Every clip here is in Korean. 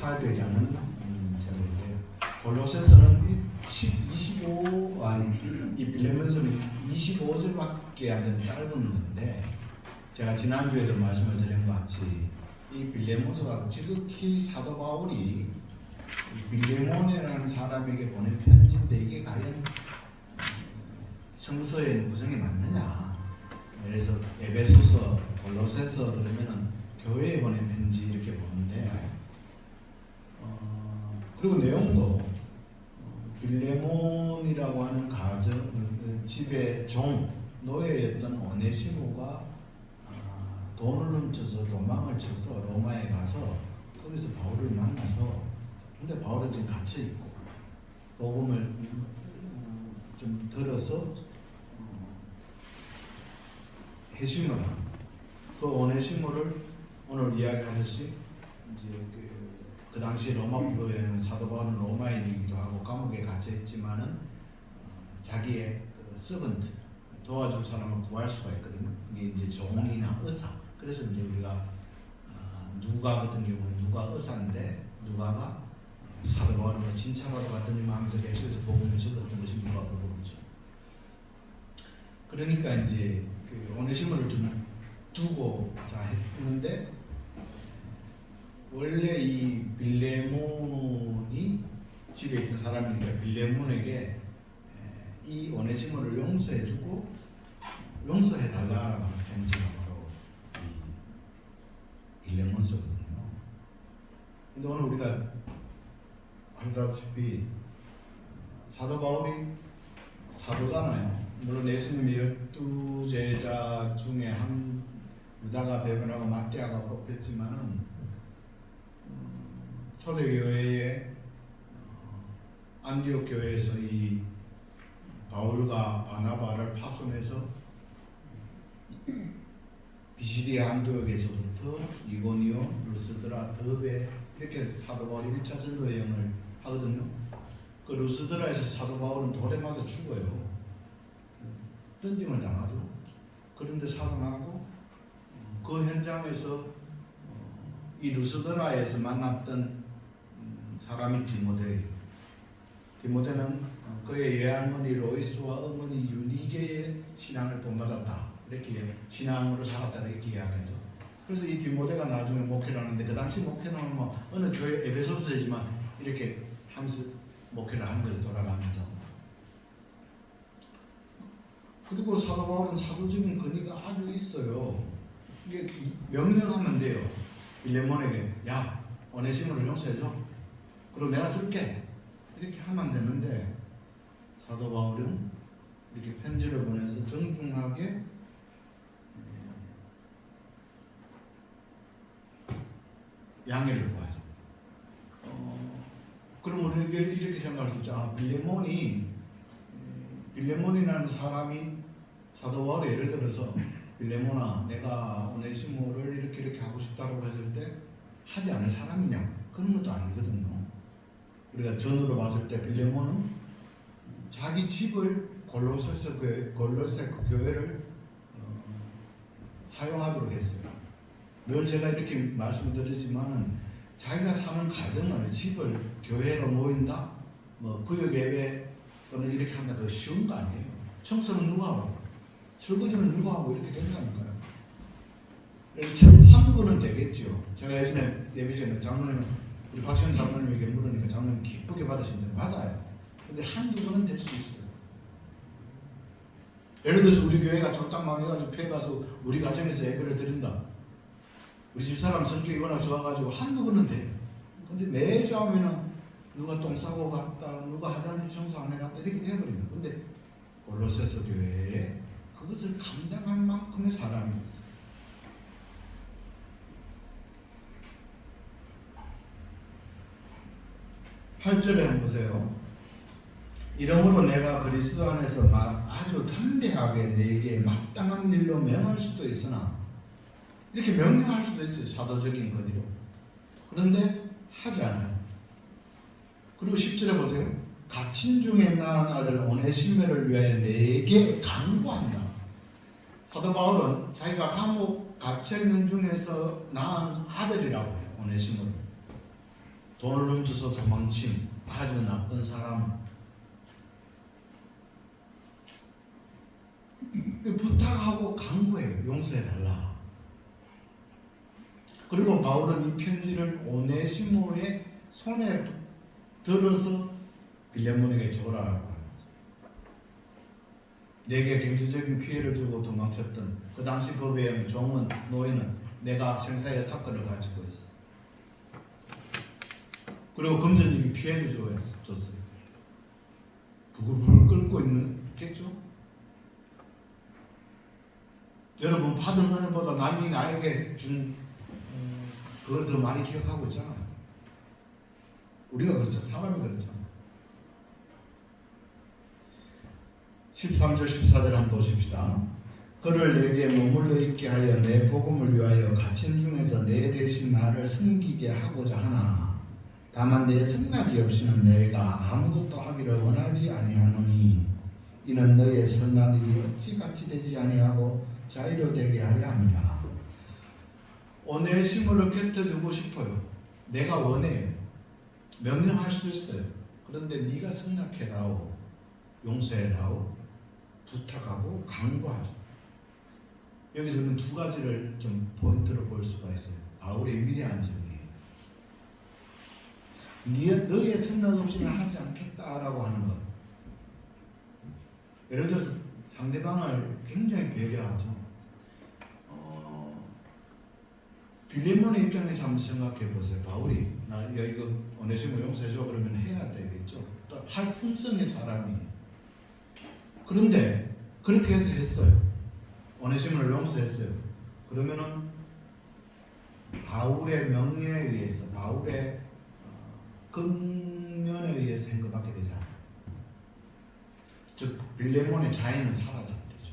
스타일이라는 제목인데요. 골로새서는 이 빌레몬서는 25절밖에 안 되는 짧은 건데, 제가 지난주에도 말씀을 드린 것 같이 이 빌레몬서가 지극히 사도 바울이 빌레몬이라는 사람에게 보낸 편지인데 이게 과연 성서의 구성이 맞느냐. 그래서 에베소서, 골로새서 그러면은 교회에 보낸 편지 이렇게 보는데, 그리고 내용도 빌레몬이라고 하는 가정, 집의 종, 노예였던 오네시모가 돈을 훔쳐서 도망을 쳐서 로마에 가서 거기서 바울을 만나서, 근데 바울은 지금 갇혀있고 복음을 좀 들어서 회심을 하고, 그 오네시모를 오늘 이야기하듯이 이제 그 당시 로마 부도에는 사도 바울은 로마인이기도 하고 감옥에 갇혀 있지만은 자기의 그 서번트, 도와줄 사람을 구할 수가 있거든요. 이게 이제 종이나 의사. 그래서 이제 우리가 누가 같은 경우는 누가 의사인데 누가가 사도 바울을 진찰하러 갔더니 마음에서 계속해서 복음을 적었던 것이 누가 부르죠. 그러니까 이제 그 오네시모를 좀 두고 자 했는데, 원래 이 빌레몬이 집에 있던 사람이니까 빌레몬에게 이 오네시모를 용서해주고 용서해달라고 하는 편지가 바로 이 빌레몬서거든요. 근데 오늘 우리가 알다시피 사도 바울이 사도잖아요. 물론 예수님의 12제자 중에 한 유다가 배반하고 마띠아가 뽑혔지만은 초대교회의 안디옥 교회에서 이 바울과 바나바를 파송해서 비시디아 안디옥에서부터 이고니온, 루스드라, 더베 이렇게 사도 바울이 1차 전도 여행을 하거든요. 그 루스드라에서 사도 바울은 돌에 맞아 죽어요. 던짐을 당하죠. 그런데 살아나고 그 현장에서 이 루스드라에서 만났던 사람이 디모데는 그의 외할머니 로이스와 어머니 유니게의 신앙을 본받았다, 이렇게 신앙으로 살았다 이렇게 이야기하죠. 그래서 이 디모데가 나중에 목회를 하는데, 그 당시 목회는 뭐 어느 교회 에베소서이지만 이렇게 하면서 목회를 하는 거죠. 돌아가면서. 그리고 사도 바울은 사도적인 권위가 아주 있어요. 이게 명령하면 돼요. 빌레몬에게, 야, 오네시모를 용서해줘. 그리고 내가 쓸게. 이렇게 하면 되는데, 사도 바울은 이렇게 편지를 보내서 정중하게 양해를 구하죠. 그럼 우리가 이렇게 생각할 수 있죠. 빌레몬이라는 사람이 사도 바울의 예를 들어서, 빌레몬아, 내가 오네시모를 이렇게 하고 싶다고 했을 때 하지 않을 사람이냐? 그런 것도 아니거든요. 우리가 전으로 봤을 때 빌레몬은 자기 집을 골로새 교회를 사용하도록 했어요. 늘 제가 이렇게 말씀드리지만은 자기가 사는 가정을, 집을 교회로 모인다, 뭐 구역 예배 또는 이렇게 한다, 그거 쉬운 거 아니에요. 청소는 누가 하고, 설거지는 누가 하고 이렇게 된다니까요. 한두 번은 되겠죠. 제가 예전에 예배 시간에 우리 박시현 장로님에게 물으니까 장로님 기쁘게 받으신데, 맞아요. 근데 한두 번은 될 수 있어요. 예를 들어서 우리 교회가 쫄딱 망해가지고 폐가서 우리 가정에서 예배를 드린다. 우리 집사람 성격이 워낙 좋아가지고 한두 번은 돼요. 근데 매주 하면은 누가 똥 싸고 갔다, 누가 화장실 청소 안 해갔다 이렇게 돼버립니다. 근데 골로새서 교회에 그것을 감당할 만큼의 사람이 있어요. 8절에 한번 보세요. 이러므로 내가 그리스도 안에서 아주 담대하게 내게 마땅한 일로 명할 수도 있으나, 이렇게 명령할 수도 있어요. 사도적인 권위로. 그런데 하지 않아요. 그리고 10절에 보세요. 갇힌 중에 낳은 아들 오네시모를 위하여 내게 간구한다. 사도 바울은 자기가 감옥 갇혀있는 중에서 낳은 아들이라고 해요. 오네시모를. 돈을 훔쳐서 도망친 아주 나쁜 사람, 부탁하고 강구해요. 용서해달라. 그리고 바울은 이 편지를 오네시모의 손에 들어서 빌레몬에게 적으라고 합니다. 내게 경제적인 피해를 주고 도망쳤던 그 당시 법에 의하면 종은 노예는 내가 생사의 여타권을 가지고 있어. 그리고 금전적인 피해도 줬어요. 부글부글 끓고 있겠죠? 여러분 받은 은혜보다 남이 나에게 준 그걸 더 많이 기억하고 있잖아요. 우리가 그렇죠. 사람이 그렇잖아요. 13절 14절 한번 보십시다. 그를 내게 머물러 있게 하여 내 복음을 위하여 갇힌 중에서 내 대신 나를 섬기게 하고자 하나 다만 내 승낙이 없이는 내가 아무것도 하기를 원하지 아니하노니 이는 너의 선한 일이 억지같이 되지 아니하고 자유로 되게 하려 합니다. 오네시모를 곁에 두고 싶어요. 내가 원해요. 명령할 수 있어요. 그런데 네가 승낙해다오, 용서해다오, 부탁하고 강구하죠. 여기서는 두 가지를 좀 포인트로 볼 수가 있어요. 바울의 위대한 점이 너의 생각 없이는 하지 않겠다라고 하는 것. 예를 들어서 상대방을 굉장히 배려하죠. 빌레몬의 입장에서 한번 생각해 보세요. 바울이 나 이거 오네시모 용서해줘 그러면 해야 되겠죠. 또 할 품성의 사람이. 그런데 그렇게 해서 했어요. 오네시모를 용서했어요. 그러면은 바울의 명령에 의해서 바울의 근면에 의해서 행동하게 되지 않아요. 즉 빌레몬의 자인은 사라져 버리죠.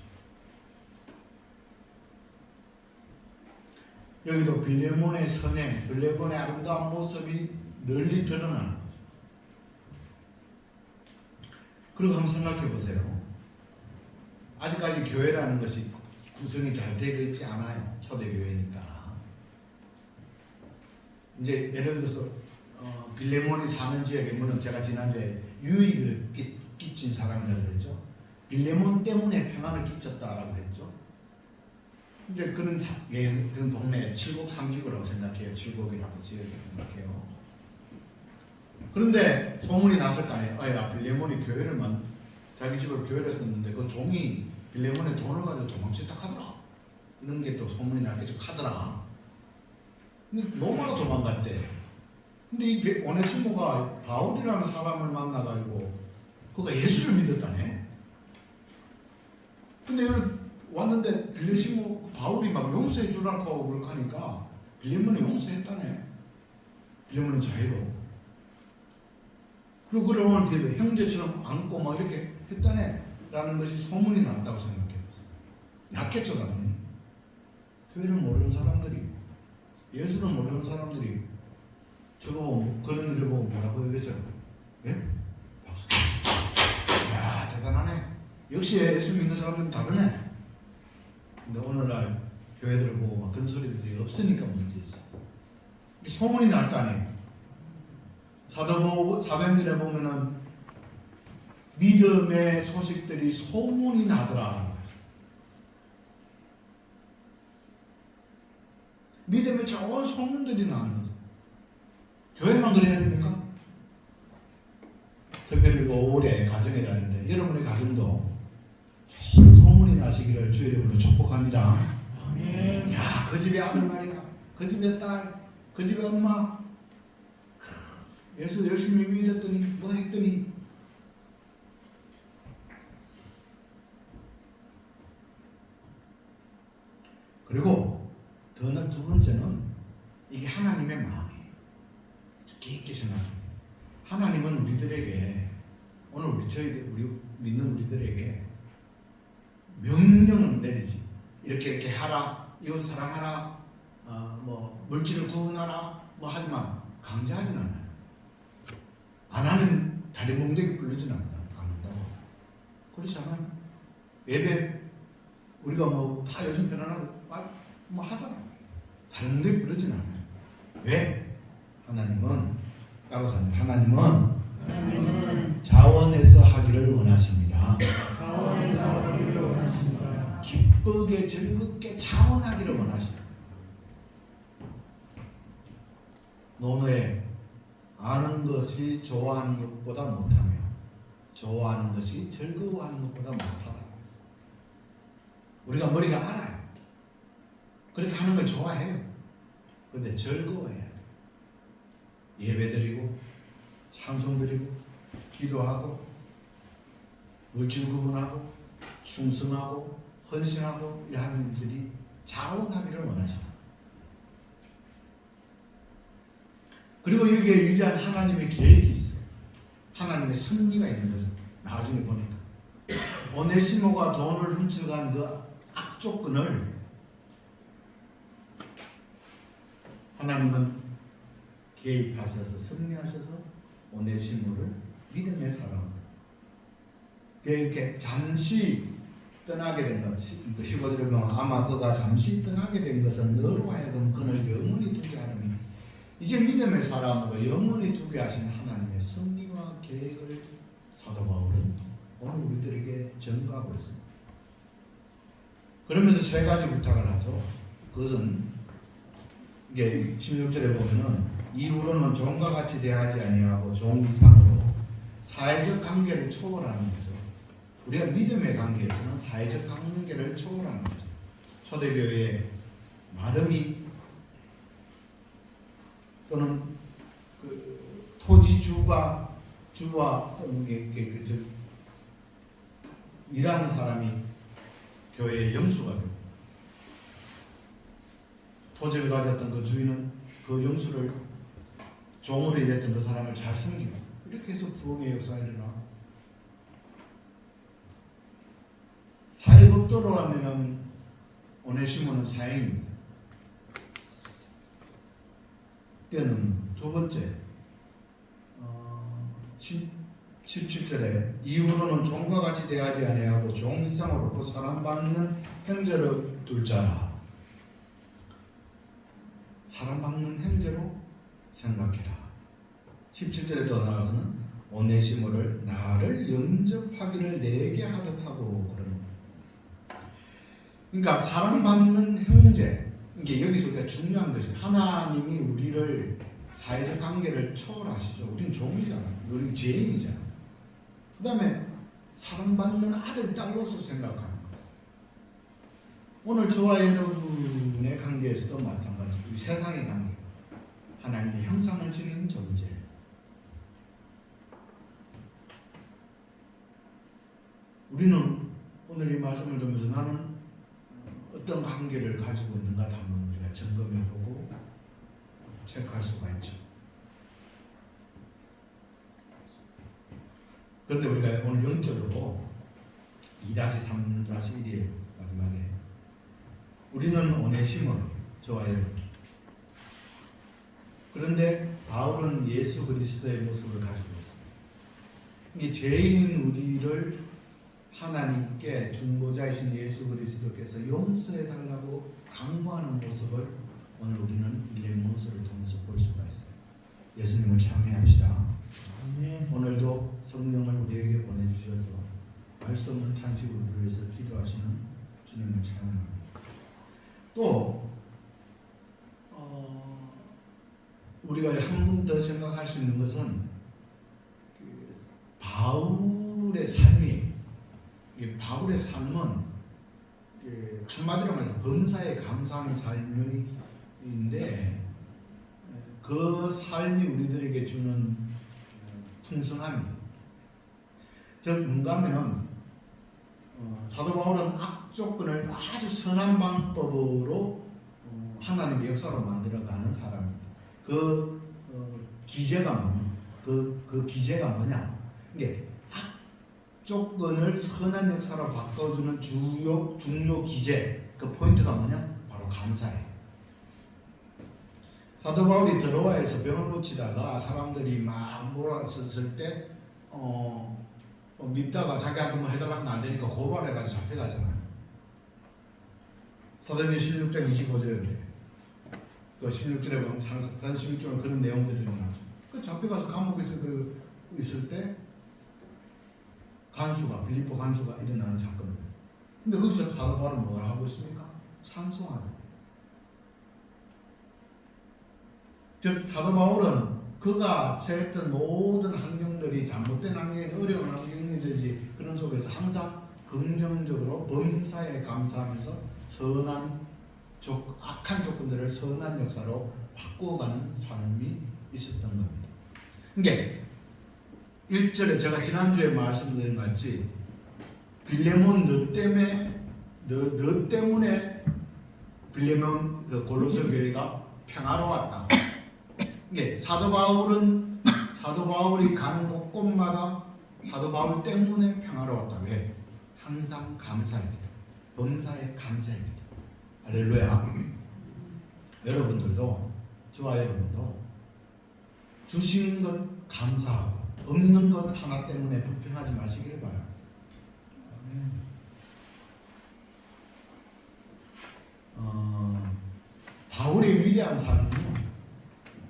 여기도 빌레몬의 선행, 빌레몬의 아름다운 모습이 널리 드러나는 거죠. 그리고 한번 생각해 보세요. 아직까지 교회라는 것이 구성이 잘 되어 있지 않아요. 초대교회니까. 이제 예를 들어서 빌레몬이 사는 지역에 물론 제가 지난주에 유익을 끼친 사람이라고 했죠. 빌레몬 때문에 평안을 끼쳤다라고 했죠. 이제 그런 동네 칠곡삼지구라고 생각해요. 칠곡이라고 지역을 생각해요. 그런데 소문이 났을 거 아니에요. 야, 빌레몬이 자기 집을 교회를 썼는데 그 종이 빌레몬의 돈을 가지고 도망쳤다 하더라. 이런 게 또 소문이 나겠죠. 하더라. 근데 로마로 도망갔대. 근데 이 오네시모가 바울이라는 사람을 만나가지고 그가 예수를 믿었다네. 근데 여기 왔는데 바울이 막 용서해 주라고 그렇게 하니까 빌레몬이 용서했다네. 빌레몬은 자유로. 그리고 그를 오늘 뒤에 형제처럼 안고 막 이렇게 했다네. 라는 것이 소문이 났다고 생각해보세요. 났겠죠, 당연히. 교회를 모르는 사람들이, 예수를 모르는 사람들이 그런 일을 보고 뭐라고 얘기했어요? 예? 박수. 야, 대단하네. 역시 예수 믿는 사람들은 다르네. 근데 오늘날 교회들을 보고 막 그런 소리들이 없으니까 문제지. 소문이 날 거 아니에요. 사도행전에 보면은 믿음의 소식들이 소문이 나더라. 믿음의 좋은 소문들이 나는 거죠. 교회만 그래야 됩니까? 특별히 올해 가정에 다니는데 여러분의 가정도 좋은 소문이 나시기를 주의 이름으로 축복합니다. 아멘. 야, 그 집의 아들 말이야. 그 집의 딸, 그 집의 엄마. 예수 열심히 믿었더니 뭐 했더니 그리고 두 번째는 이게 하나님의 마음이에요. 깊게 생각합니다. 하나님은 우리들에게 오늘 우리 믿는 우리들에게 명령을 내리지. 이렇게 하라, 이웃 사랑하라, 뭐 물질을 구원하라, 뭐 하지만 강제하진 않아요. 안 하면 다리 몽둥이 부르진 않는다고. 그렇지 않아요? 예배 우리가 뭐 다 요즘 편안하고 뭐 하잖아요. 다리 몽둥이 부르진 않아요. 왜? 하나님은 따라서 하나님은 자원해서 하기를 원하십니다. 기쁘게 즐겁게 자원하기를 원하십니다. 논어에 아는 것이 좋아하는 것보다 못하며 좋아하는 것이 즐거워하는 것보다 못하다. 우리가 머리가 알아요. 그렇게 하는 걸 좋아해요. 그런데 즐거워해야 돼요. 예배드리고 찬송드리고 기도하고 물질 구분하고 충성하고 헌신하고 이러한 일들이 자원하기를 원하십니다. 그리고 여기에 위대한 하나님의 계획이 있어요. 하나님의 섭리가 있는 거죠. 나중에 보니까 오네시모가 돈을 훔쳐간 그 악조건을 하나님은 개입하셔서 섭리하셔서 오네시모를 믿음의 사람 이렇게 잠시 떠나게 된 것, 15절에 보면 아마 그가 잠시 떠나게 된 것은 너로 하여금 그를 영원히 두게 하느니 이제 믿음의 사람으로 영원히 두게 하신 하나님의 섭리와 계획을 사도 바울은 오늘 우리들에게 전가하고 있습니다. 그러면서 세 가지 부탁을 하죠. 그것은 이게 16절에 보면은 이후로는 종과 같이 대하지 아니하고 종 이상으로 사회적 관계를 초월하는 거죠. 우리가 믿음의 관계에서는 사회적 관계를 초월하는 거죠. 초대교회의 마름이 또는 그 토지주와 또는 일하는 사람이 교회의 영수가 되고 토지를 가졌던 그 주인은 그 영수를 종으로 일했던 그 사람을 잘 섬기고 이렇게 해서 부흥의 역사가 일어나고 사회법도로 하면 오네시모는 사형입니다. 때는 두 번째 17절에 이후로는 종과 같이 대하지 아니하고 종 이상으로 그 사랑받는 형제로 둘 자라. 사랑받는 형제로 생각해라. 17절에 더 나아가서는 오네시모를 나를 영접하기를 내게 하듯 하고 그러는 거예요. 그러니까 사랑받는 형제, 이게 여기서 우리가 중요한 것이 하나님이 우리를 사회적 관계를 초월하시죠. 우리는 종이잖아. 우리는 죄인이잖아. 그 다음에 사랑받는 아들, 딸로서 생각하는 거예요. 오늘 저와 여러분의 관계에서도 마찬가지. 우리 세상의 관계. 하나님의 형상을 지닌 존재. 우리는 오늘 이 말씀을 들으면서 나는 어떤 관계를 가지고 있는가 한번 우리가 점검해보고 체크할 수가 있죠. 그런데 우리가 오늘 영적으로 2-3-1의 마지막에 우리는 오네시모예요. 저와 여러분. 그런데 바울은 예수 그리스도의 모습을 가지고 있습니다. 이 죄인인 우리를 하나님께 중보자이신 예수 그리스도께서 용서해달라고 강구하는 모습을 오늘 우리는 이 렘넌트를 통해서 볼 수가 있어요. 예수님을 참회합시다. 오늘도 성령을 우리에게 보내주셔서 알 수 없는 탄식을 우리 위해서 기도하시는 주님을 찬양합니다. 또 우리가 한 번 더 생각할 수 있는 것은 바울의 삶이 바울의 삶은 한마디로 말해서 범사에 감사하는 삶인데 그 삶이 우리들에게 주는 풍성함이 즉 뭔가 하면은 사도 바울은 악조건을 아주 선한 방법으로 하나님의 역사로 만들어가는 사람입니다. 그 기제가 뭐냐? 그 기제가 뭐냐? 이게 악조건을 선한 역사로 바꿔주는 중요 기제, 그 포인트가 뭐냐? 바로 감사예요. 사도 바울이 드로아에서 병을 고치다가 사람들이 막 몰아섰을 때 믿다가 자기한테 뭐 해달라고 안 되니까 고발해가지고 잡혀가잖아요. 사도행전 16장 25절에 그 16절에 보면 16절에 그런 내용들이 나오죠. 그 잡혀가서 감옥에서 있을 때 빌립보 간수가 일어나는 사건들. 근데 거기서 사도 바울은 뭘 하고 있습니까? 찬송하잖아요. 즉 사도 바울은 그가 처했던 모든 환경들이 잘못된 환경이 어려운 환경이든지 그런 속에서 항상 긍정적으로 범사에 감사하면서 악한 조건들을 선한 역사로 바꾸어가는 삶이 있었던 겁니다. 그러니까 1절에 제가 지난주에 말씀드린 것 같이 빌레몬 너 때문에 빌레몬 골로새 교회가 평화로웠다. 이게 사도 바울이 가는 곳곳마다 사도 바울 때문에 평화로웠다. 왜? 항상 감사했다. 범사에 감사했다. 할렐루야. 여러분들도 저와 여러분도 주신 것 감사하고 없는 것 하나 때문에 불평하지 마시기를 바랍니다. 바울의 위대한 삶은요,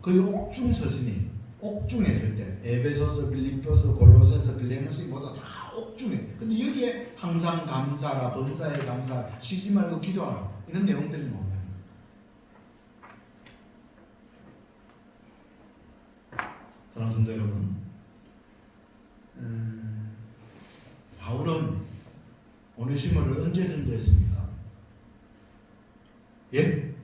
거의 옥중 서신이 옥중에 있을 때 에베소서, 빌립보서, 골로새서, 빌레몬서 모두 다 옥중에. 근데 여기에 항상 감사라, 범사에 감사, 쉬지 말고 기도하라 이런 내용들이 나온다. 사랑하는 성도 여러분, 바울은 오네시모를 언제 전도했습니까? 예?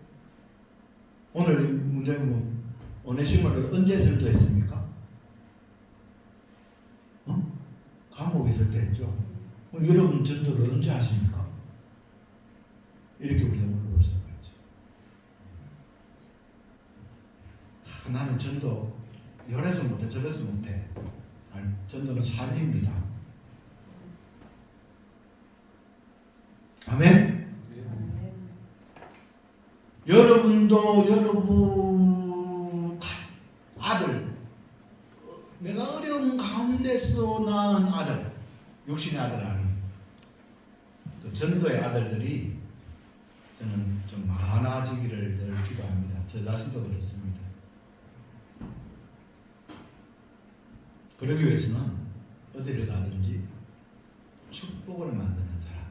오늘 문제는 오네시모를 언제 전도했습니까? 감옥에 있을 때 했죠. 그럼 여러분 전도를 언제 하십니까? 이렇게 우리가 물어볼 수가 있죠. 나는 전도 열에서 못해 저래서 못해. 전도는 삶입니다. 아멘. 여러분도 여러분 아들, 내가 어려운 가운데서 낳은 아들, 육신의 아들 아닌 그 전도의 아들들이 저는 좀 많아지기를 늘 기도합니다. 저 자신도 그렇습니다. 그러기 위해서는 어디를 가든지 축복을 만드는 사람,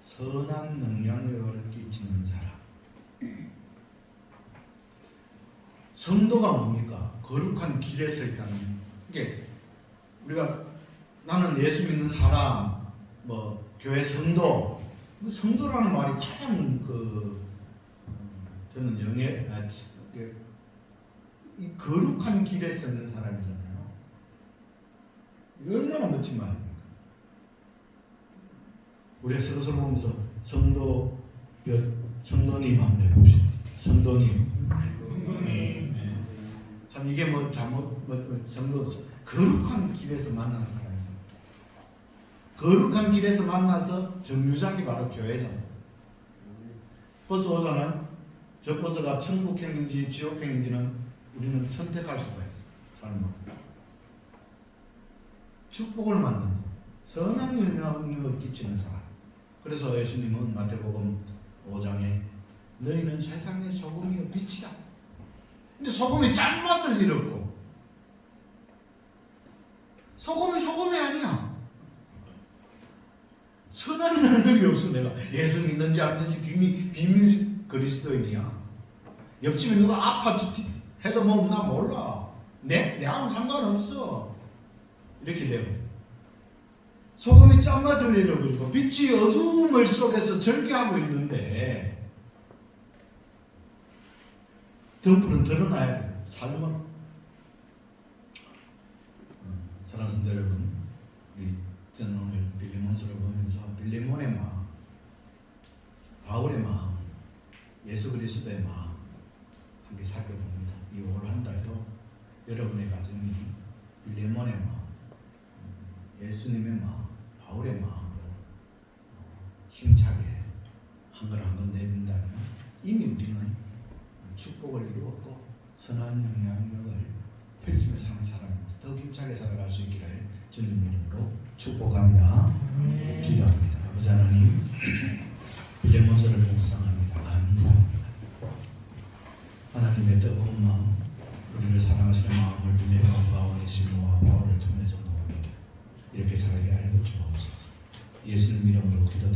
선한 영향력을 끼치는 사람. 성도가 뭡니까? 거룩한 길에서 일단 이게 우리가 나는 예수 믿는 사람, 교회 성도, 성도라는 말이 가장 저는 이 거룩한 길에 서 있는 사람이잖아요. 얼마나 멋진 말입니까? 우리 서로 보면서 성도님 한번 해봅시다. 성도님. 네. 참 이게 성도 거룩한 길에서 만난 사람이에요. 거룩한 길에서 만나서 정류장이 바로 교회잖아요. 버스 오잖아요. 저 버스가 천국행인지 지옥행인지는 우리는 선택할 수가 있어요. 삶을. 축복을 만드는 사람, 선한 영향력을 끼치는 사람. 그래서 예수님은 마태복음 5장에 너희는 세상의 소금이요 빛이다. 근데 소금이 짠맛을 잃었고, 소금이 아니야. 선한 영향력이 없어. 내가 예수 믿는지 안 믿는지 비밀 그리스도인이야. 옆집에 누가 아파 해도 나 몰라. 내하고 상관없어. 이렇게 되고, 소금이 짠맛을 잃어버리고 빛이 어두움을 속에서 절개하고 있는데 덤불은 드러나야 돼요. 삶은. 사랑하는 성도 여러분, 저는 오늘 빌레몬서를 보면서 빌레몬의 마음, 바울의 마음, 예수 그리스도의 마음 함께 살펴봅니다. 이 올 한 달도 여러분의 가정이 빌레몬의 마음, 예수님의 마음, 바울의 마음으로 힘차게 한 걸 한 건 내민다면 이미 우리는 축복을 이루었고 선한 영향력을 펼치며 사는 사람입니다. 더 힘차게 살아갈 수 있기를 주님 이름으로 축복합니다. 기도합니다. 아버지 하나님, 빌레몬서를 묵상합니다. 감사합니다. 하나님의 뜨거운 마음, 우리 그를 사랑하시는 마음을 빌레몬과 오네시모와 바울을 통해서 모으게 이렇게 살게 하여 주옵소서. 예수님 이름으로 기도